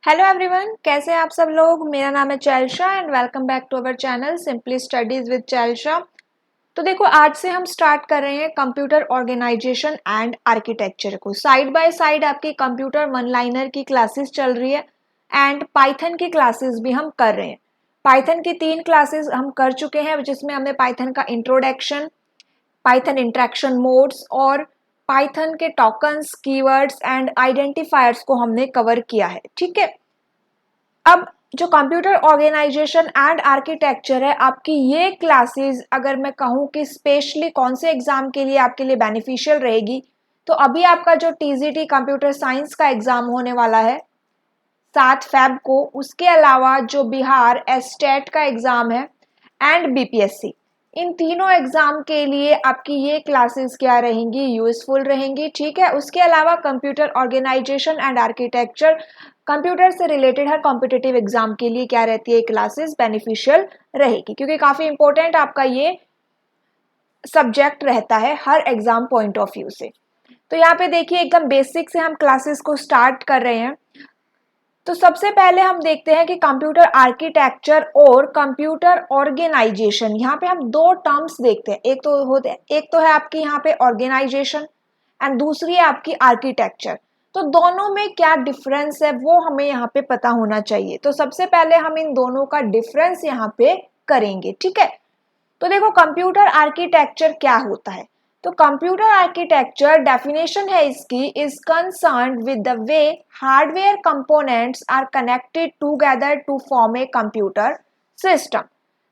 Hello everyone, कैसे हैं आप सब लोग। मेरा नाम है Chailsha and welcome back to our channel simply studies with Chailsha. तो देखो, आज से हम स्टार्ट कर रहे हैं कंप्यूटर ऑर्गेनाइजेशन एंड आर्किटेक्चर को। साइड बाय साइड आपकी कंप्यूटर वन लाइनर की क्लासेस चल रही है एंड पाइथन की क्लासेस भी हम कर रहे हैं। पाइथन की 3 क्लासेस हम कर चुके हैं, जिसमें हमने पाइथन का इंट्रोडक्शन, पाइथन इंटरेक्शन मोड्स और पाइथन के टोकन्स, कीवर्ड्स एंड आइडेंटिफायर्स को हमने कवर किया है। ठीक है, अब जो कंप्यूटर ऑर्गेनाइजेशन एंड आर्किटेक्चर है, आपकी ये क्लासेस अगर मैं कहूँ कि स्पेशली कौन से एग्जाम के लिए आपके लिए बेनिफिशियल रहेगी, तो अभी आपका जो टीजीटी कंप्यूटर साइंस का एग्जाम होने वाला है 7 फेब को, उसके अलावा जो बिहार एस्टेट का एग्जाम है एंड बीपीएससी, इन तीनों एग्जाम के लिए आपकी ये क्लासेस क्या रहेंगी, यूजफुल रहेंगी। ठीक है, उसके अलावा computer organization and architecture, computer से रिलेटेड हर कॉम्पिटिटिव एग्जाम के लिए क्या रहती है, क्लासेस बेनिफिशियल रहेगी, क्योंकि काफी इंपॉर्टेंट आपका ये सब्जेक्ट रहता है हर एग्जाम पॉइंट ऑफ व्यू से। तो यहाँ पे देखिए, एकदम बेसिक से हम क्लासेस को स्टार्ट कर रहे हैं। तो सबसे पहले हम देखते हैं कि कंप्यूटर आर्किटेक्चर और कंप्यूटर ऑर्गेनाइजेशन, यहाँ पे हम 2 टर्म्स देखते हैं। एक तो है आपकी यहाँ पे ऑर्गेनाइजेशन एंड दूसरी है आपकी आर्किटेक्चर। तो दोनों में क्या डिफरेंस है वो हमें यहाँ पे पता होना चाहिए। तो सबसे पहले हम इन दोनों का डिफरेंस यहाँ पे करेंगे। ठीक है, तो देखो, कंप्यूटर आर्किटेक्चर क्या होता है। तो कंप्यूटर आर्किटेक्चर डेफिनेशन है इसकी, is concerned with the way hardware components are connected together to form a computer system.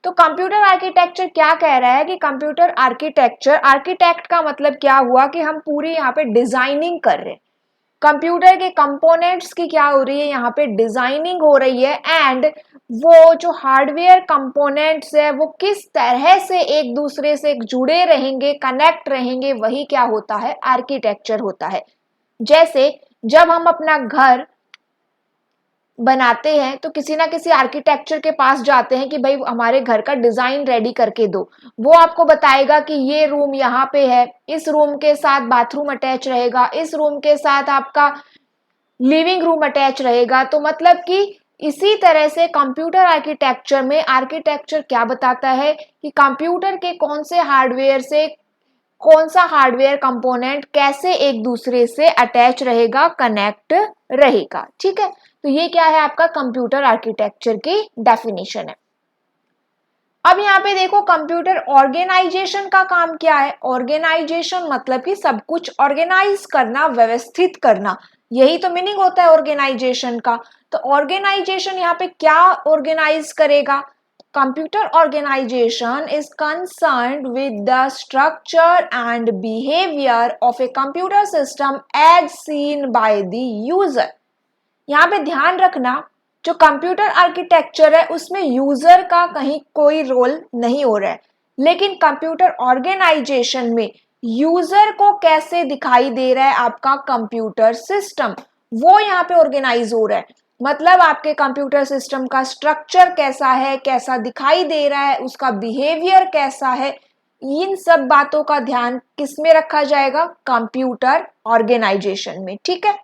तो कंप्यूटर आर्किटेक्चर क्या कह रहा है कि कंप्यूटर आर्किटेक्चर, आर्किटेक्ट का मतलब क्या हुआ कि हम पूरी यहाँ पे डिजाइनिंग कर रहे हैं, कंप्यूटर के कंपोनेंट्स की क्या हो रही है, यहाँ पे डिजाइनिंग हो रही है एंड वो जो हार्डवेयर कंपोनेंट्स है वो किस तरह से एक दूसरे से जुड़े रहेंगे, कनेक्ट रहेंगे, वही क्या होता है, आर्किटेक्चर होता है। जैसे जब हम अपना घर बनाते हैं तो किसी ना किसी आर्किटेक्चर के पास जाते हैं कि भाई हमारे घर का डिजाइन रेडी करके दो। वो आपको बताएगा कि ये रूम यहाँ पे है, इस रूम के साथ बाथरूम अटैच रहेगा, इस रूम के साथ आपका लिविंग रूम अटैच रहेगा। तो मतलब कि इसी तरह से कंप्यूटर आर्किटेक्चर में आर्किटेक्चर क्या बताता है कि कंप्यूटर के कौन से हार्डवेयर से कौन सा हार्डवेयर कंपोनेंट कैसे एक दूसरे से अटैच रहेगा, कनेक्ट रहेगा। ठीक है, तो ये क्या है, आपका कंप्यूटर आर्किटेक्चर की डेफिनेशन है। अब यहाँ पे देखो, कंप्यूटर ऑर्गेनाइजेशन का काम क्या है। ऑर्गेनाइजेशन मतलब कि सब कुछ ऑर्गेनाइज करना, व्यवस्थित करना, यही तो मीनिंग होता है ऑर्गेनाइजेशन का। तो ऑर्गेनाइजेशन यहाँ पे क्या ऑर्गेनाइज करेगा, computer organization is concerned with the structure and behaviour of a computer system as seen by the user. यहाँ पे ध्यान रखना, जो कंप्यूटर आर्किटेक्चर है उसमें यूजर का कहीं कोई रोल नहीं हो रहा है, लेकिन कंप्यूटर ऑर्गेनाइजेशन में यूजर को कैसे दिखाई दे रहा है आपका कंप्यूटर सिस्टम, वो यहाँ पे ऑर्गेनाइज हो रहा है। मतलब आपके कंप्यूटर सिस्टम का स्ट्रक्चर कैसा है, कैसा दिखाई दे रहा है, उसका बिहेवियर कैसा है, इन सब बातों का ध्यान किसमें रखा जाएगा, कंप्यूटर ऑर्गेनाइजेशन में। ठीक है,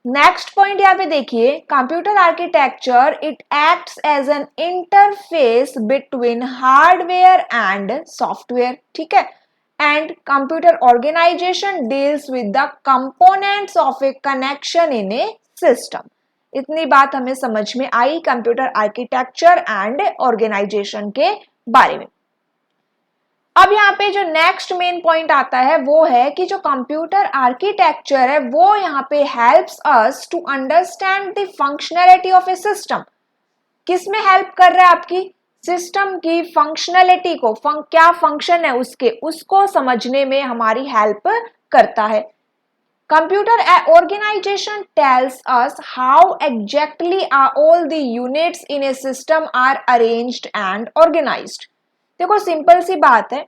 नेक्स्ट पॉइंट यहाँ पे देखिए, computer architecture it acts as an interface between hardware and software. ठीक है, and computer organization deals with the components of a connection in a system. इतनी बात हमें समझ में आई कंप्यूटर आर्किटेक्चर एंड ऑर्गेनाइजेशन के बारे में। अब यहाँ पे जो नेक्स्ट मेन पॉइंट आता है वो है कि जो कंप्यूटर आर्किटेक्चर है वो यहाँ पे helps us to understand the functionality of a system. किस में हेल्प कर रहा है, आपकी सिस्टम की फंक्शनैलिटी को, क्या फंक्शन है उसके, उसको समझने में हमारी हेल्प करता है। Computer organization tells us how exactly all the units in a system are arranged and organized. देखो, सिंपल सी बात है,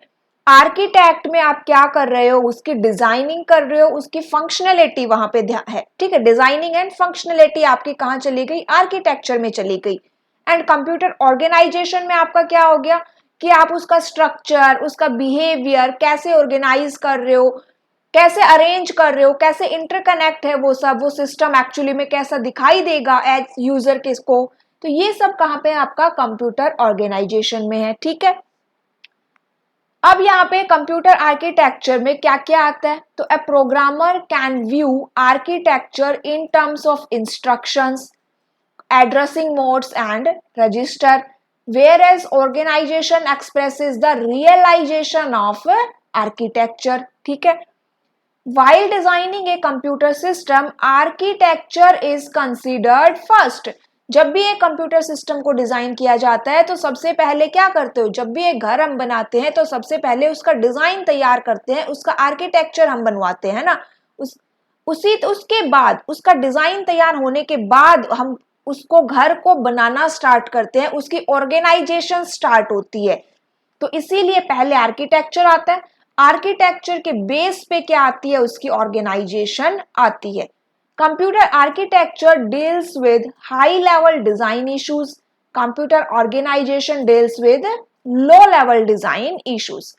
आर्किटेक्ट में आप क्या कर रहे हो, उसकी डिजाइनिंग कर रहे हो, उसकी फंक्शनैलिटी वहां पे है। ठीक है, डिजाइनिंग एंड फंक्शनैलिटी आपकी कहाँ चली गई, आर्किटेक्चर में चली गई। एंड कंप्यूटर ऑर्गेनाइजेशन में आपका क्या हो गया कि आप उसका स्ट्रक्चर, उसका बिहेवियर कैसे ऑर्गेनाइज कर रहे हो, कैसे अरेंज कर रहे हो, कैसे इंटरकनेक्ट है वो सब, वो सिस्टम एक्चुअली में कैसा दिखाई देगा एज यूजर के को, तो ये सब कहाँ पे आपका कंप्यूटर ऑर्गेनाइजेशन में है। ठीक है, अब यहाँ पे कंप्यूटर आर्किटेक्चर में क्या क्या आता है, तो a programmer can view architecture in terms of instructions, addressing modes and register, whereas organization expresses the realization of architecture. ठीक है, while designing a computer system architecture is considered first. जब भी एक कंप्यूटर सिस्टम को design किया जाता है तो सबसे पहले क्या करते हो, जब भी एक घर हम बनाते हैं तो सबसे पहले उसका डिजाइन तैयार करते हैं, उसका आर्किटेक्चर हम बनवाते हैं ना, उसके बाद उसका डिजाइन तैयार होने के बाद हम उसको घर को बनाना स्टार्ट करते हैं, उसकी ऑर्गेनाइजेशन स्टार्ट होती है। तो इसीलिए पहले आर्किटेक्चर आता है, आर्किटेक्चर के बेस पे क्या आती है, उसकी ऑर्गेनाइजेशन आती है। Computer architecture deals with high level design issues, computer organization deals with low level design issues.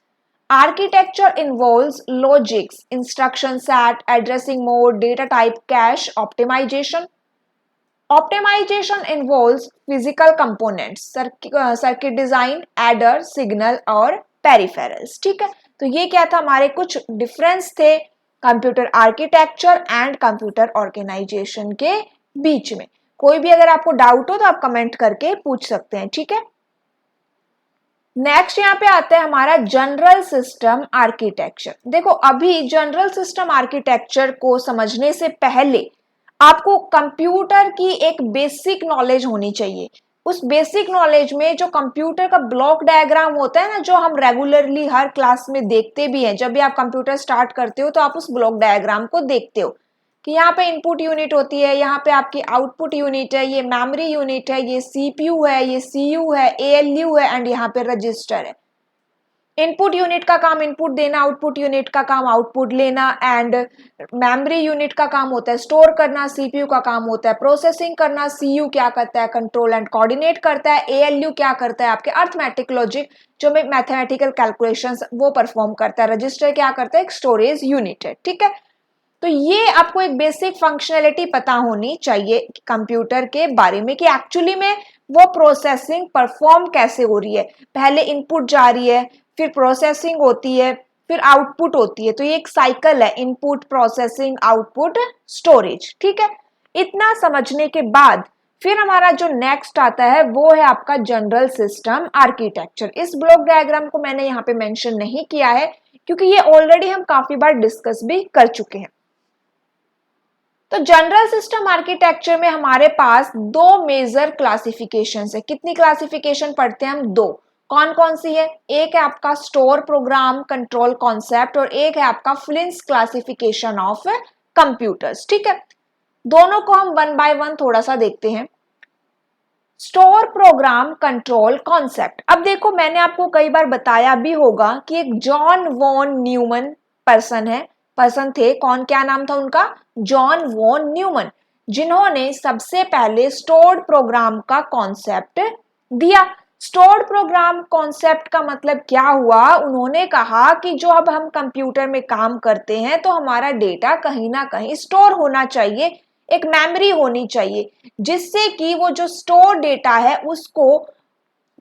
Architecture involves logics, instruction set, addressing mode, data type, cache, optimization. Optimization involves physical components, circuit design, adder, signal और peripherals. ठीक है, तो ये क्या था, हमारे कुछ difference थे computer architecture and computer organization के बीच में। कोई भी अगर आपको डाउट हो तो आप कमेंट करके पूछ सकते हैं। ठीक है, नेक्स्ट यहाँ पे आता है हमारा जनरल सिस्टम आर्किटेक्चर। देखो अभी जनरल सिस्टम आर्किटेक्चर को समझने से पहले आपको कंप्यूटर की एक बेसिक नॉलेज होनी चाहिए। उस बेसिक नॉलेज में जो कंप्यूटर का ब्लॉक डायग्राम होता है ना, जो हम रेगुलरली हर क्लास में देखते भी हैं, जब भी आप कंप्यूटर स्टार्ट करते हो तो आप उस ब्लॉक डायग्राम को देखते हो कि यहाँ पे इनपुट यूनिट होती है, यहाँ पे आपकी आउटपुट यूनिट है, ये मेमोरी यूनिट है, ये सीपीयू है, ये सीयू है, एएलयू है एंड यहाँ पे रजिस्टर है। इनपुट यूनिट का काम इनपुट देना, आउटपुट यूनिट का काम आउटपुट लेना एंड मेमोरी यूनिट का काम होता है स्टोर करना, सीपीयू का काम होता है प्रोसेसिंग करना, सीयू क्या करता है कंट्रोल एंड कोऑर्डिनेट करता है, एएलयू क्या करता है आपके अर्थमेटिक लॉजिक जो में मैथमेटिकल कैलकुलेशंस वो परफॉर्म करता है, रजिस्टर क्या करता है एक स्टोरेज यूनिट है। ठीक है, तो ये आपको एक बेसिक फंक्शनैलिटी पता होनी चाहिए कंप्यूटर के बारे में कि एक्चुअली में वो प्रोसेसिंग परफॉर्म कैसे हो रही है। पहले इनपुट जा रही है, फिर प्रोसेसिंग होती है, फिर आउटपुट होती है, तो ये एक साइकिल है, इनपुट प्रोसेसिंग आउटपुट स्टोरेज। ठीक है, इतना समझने के बाद फिर हमारा जो नेक्स्ट आता है वो है आपका जनरल सिस्टम आर्किटेक्चर। इस ब्लॉक डायग्राम को मैंने यहाँ पे मेंशन नहीं किया है क्योंकि ये ऑलरेडी हम काफी बार डिस्कस भी कर चुके हैं। तो जनरल सिस्टम आर्किटेक्चर में हमारे पास दो मेजर क्लासिफिकेशंस है। कितनी क्लासिफिकेशन पढ़ते हैं हम, दो। कौन कौन सी है, एक है आपका स्टोर प्रोग्राम कंट्रोल कॉन्सेप्ट और एक है आपका फ्लिंस क्लासिफिकेशन ऑफ कंप्यूटर्स। ठीक है, दोनों को हम वन बाय वन थोड़ा सा देखते हैं। Store program control concept. अब देखो मैंने आपको कई बार बताया भी होगा कि एक जॉन वॉन न्यूमन पर्सन थे। कौन, क्या नाम था उनका, जॉन वॉन न्यूमन, जिन्होंने सबसे पहले स्टोर्ड प्रोग्राम का कॉन्सेप्ट दिया। स्टोर्ड प्रोग्राम कॉन्सेप्ट का मतलब क्या हुआ, उन्होंने कहा कि जो अब हम कंप्यूटर में काम करते हैं तो हमारा डेटा कहीं ना कहीं स्टोर होना चाहिए, एक मेमोरी होनी चाहिए जिससे कि वो जो स्टोर डेटा है उसको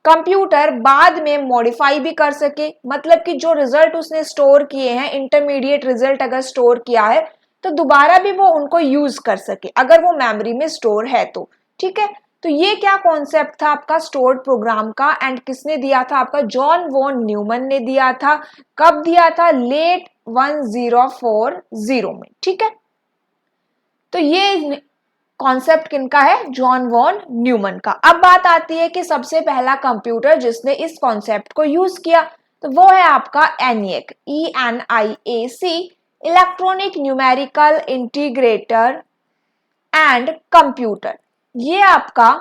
कंप्यूटर बाद में मॉडिफाई भी कर सके। मतलब कि जो रिजल्ट उसने स्टोर किए हैं, इंटरमीडिएट रिजल्ट अगर स्टोर किया है तो दोबारा भी वो उनको यूज कर सके अगर वो मेमोरी में स्टोर है तो। ठीक है, तो ये क्या कॉन्सेप्ट था आपका स्टोर्ड प्रोग्राम का एंड किसने दिया था, आपका जॉन वॉन न्यूमन ने दिया था। कब दिया था, लेट 1040 में। ठीक है, तो ये कॉन्सेप्ट किनका है, जॉन वॉन न्यूमन का। अब बात आती है कि सबसे पहला कंप्यूटर जिसने इस कॉन्सेप्ट को यूज किया तो वो है आपका ENIAC, ENIAC, electronic numerical integrator and computer. ये आपका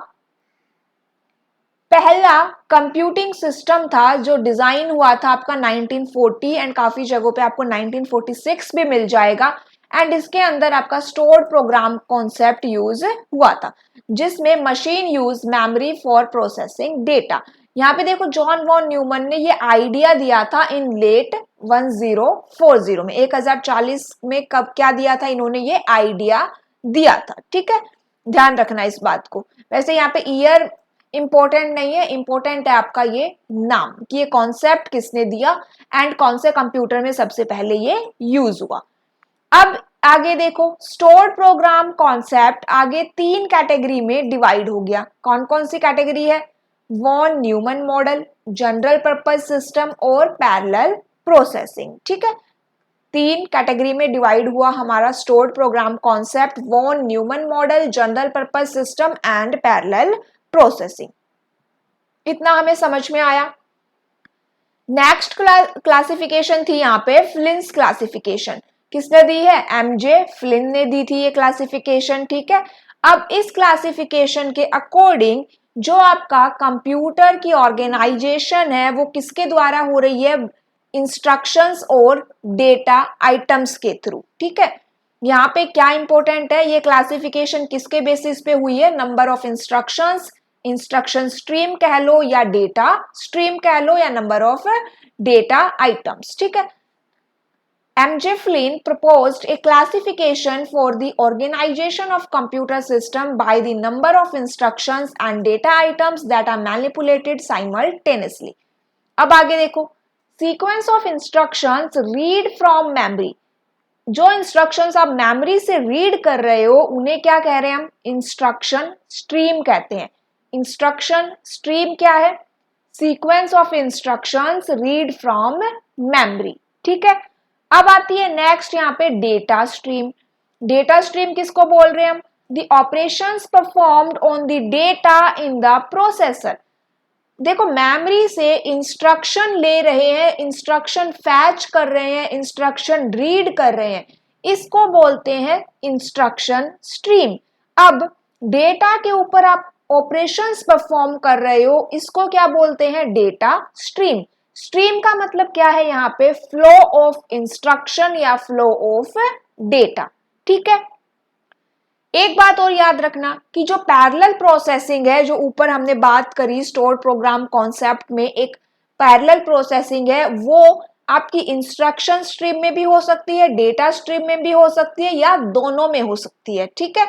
पहला कंप्यूटिंग सिस्टम था जो डिजाइन हुआ था आपका 1940 एंड काफी जगहों पे आपको 1946 भी मिल जाएगा एंड इसके अंदर आपका स्टोर्ड प्रोग्राम कॉन्सेप्ट यूज हुआ था जिसमें machine use memory for processing data. यहाँ पे देखो जॉन वॉन न्यूमन ने ये आइडिया दिया था इन लेट 1040 में, 1040 में कब क्या दिया था, इन्होंने ये आइडिया दिया था। ठीक है, ध्यान रखना इस बात को। वैसे यहाँ पे ईयर इंपॉर्टेंट नहीं है, इंपॉर्टेंट है आपका ये नाम कि ये कॉन्सेप्ट किसने दिया एंड कौन से कंप्यूटर में सबसे पहले ये यूज हुआ। अब आगे देखो, स्टोर्ड प्रोग्राम कॉन्सेप्ट आगे 3 कैटेगरी में डिवाइड हो गया। कौन कौन सी कैटेगरी है, Von Neumann model, general purpose system और पैरेलल प्रोसेसिंग। ठीक है, 3 कैटेगरी में डिवाइड हुआ हमारा stored program concept, Von Neumann model, general purpose system and parallel processing. इतना हमें समझ में आया। नेक्स्ट क्लासिफिकेशन थी यहाँ पे फ्लिंस क्लासिफिकेशन। किसने दी है, एमजे फ्लिन ने दी थी ये क्लासिफिकेशन। ठीक है, अब इस क्लासिफिकेशन के अकॉर्डिंग जो आपका कंप्यूटर की ऑर्गेनाइजेशन है वो किसके द्वारा हो रही है, इंस्ट्रक्शंस और डेटा आइटम्स के थ्रू। ठीक है, यहाँ पे क्या इंपॉर्टेंट है, ये क्लासिफिकेशन किसके बेसिस पे हुई है, number of instructions, instruction stream कह लो या डेटा स्ट्रीम कह लो या नंबर ऑफ डेटा आइटम्स। ठीक है, M.J. Flynn proposed a classification for the organization of computer system by the number of instructions and data items that are manipulated simultaneously. अब आगे देखो, sequence of instructions read from memory. जो instructions आप memory से read कर रहे हो उन्हें क्या कह रहे हैं हम, इंस्ट्रक्शन स्ट्रीम कहते हैं। इंस्ट्रक्शन स्ट्रीम क्या है, sequence of instructions read from memory. ठीक है, अब आती है नेक्स्ट यहाँ पे डेटा स्ट्रीम। डेटा स्ट्रीम किसको बोल रहे हैं हम, the operations performed on the data in the processor. देखो मेमोरी से इंस्ट्रक्शन ले रहे हैं, इंस्ट्रक्शन फैच कर रहे हैं, इंस्ट्रक्शन रीड कर रहे हैं, इसको बोलते हैं इंस्ट्रक्शन स्ट्रीम। अब डेटा के ऊपर आप ऑपरेशंस परफॉर्म कर रहे हो, इसको क्या बोलते हैं, डेटा स्ट्रीम। स्ट्रीम का मतलब क्या है, यहाँ पे फ्लो ऑफ इंस्ट्रक्शन या फ्लो ऑफ डेटा। ठीक है, एक बात और याद रखना कि जो पैरेलल प्रोसेसिंग है, जो ऊपर हमने बात करी स्टोर्ड प्रोग्राम कॉन्सेप्ट में, एक पैरेलल प्रोसेसिंग है, वो आपकी इंस्ट्रक्शन स्ट्रीम में भी हो सकती है, डेटा स्ट्रीम में भी हो सकती है या दोनों में हो सकती है। ठीक है,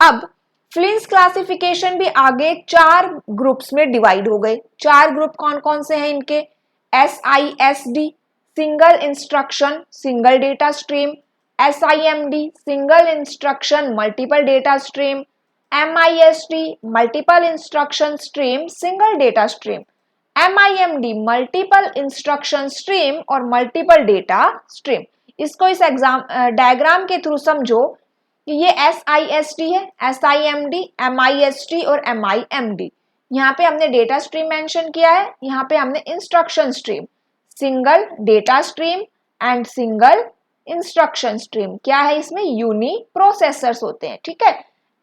अब फ्लिंस क्लासिफिकेशन भी आगे 4 ग्रुप्स में डिवाइड हो गए। 4 ग्रुप कौन कौन से हैं इनके, SISD single instruction single data stream, SIMD single instruction multiple data stream, MIST multiple instruction stream single data stream, MIMD multiple instruction stream और मल्टीपल डेटा स्ट्रीम। इसको इस एग्जाम डायग्राम के थ्रू समझो कि ये SISD है, SIMD, MIST और MIMD। यहाँ पे हमने डेटा स्ट्रीम मेंशन किया है, यहाँ पे हमने instruction stream, single data stream and single instruction stream. क्या है इसमें, यूनी प्रोसेसर्स होते हैं। ठीक है,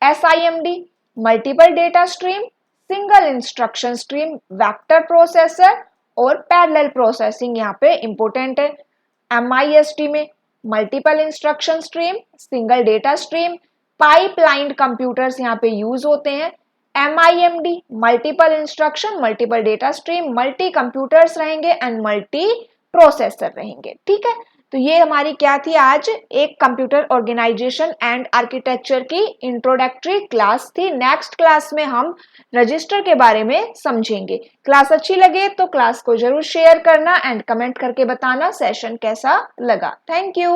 SIMD multiple data stream, single instruction stream, vector processor और पैरेलल प्रोसेसिंग यहाँ पे इंपॉर्टेंट है। MIST में multiple instruction stream, single data stream, pipeline computers यहाँ पे यूज होते हैं। MIMD multiple instruction multiple data stream, multi computers रहेंगे एंड मल्टी प्रोसेसर रहेंगे। ठीक है, तो ये हमारी क्या थी, आज एक कंप्यूटर ऑर्गेनाइजेशन एंड आर्किटेक्चर की इंट्रोडक्टरी क्लास थी। नेक्स्ट क्लास में हम रजिस्टर के बारे में समझेंगे। क्लास अच्छी लगे तो क्लास को जरूर शेयर करना एंड कमेंट करके बताना सेशन कैसा लगा। Thank you.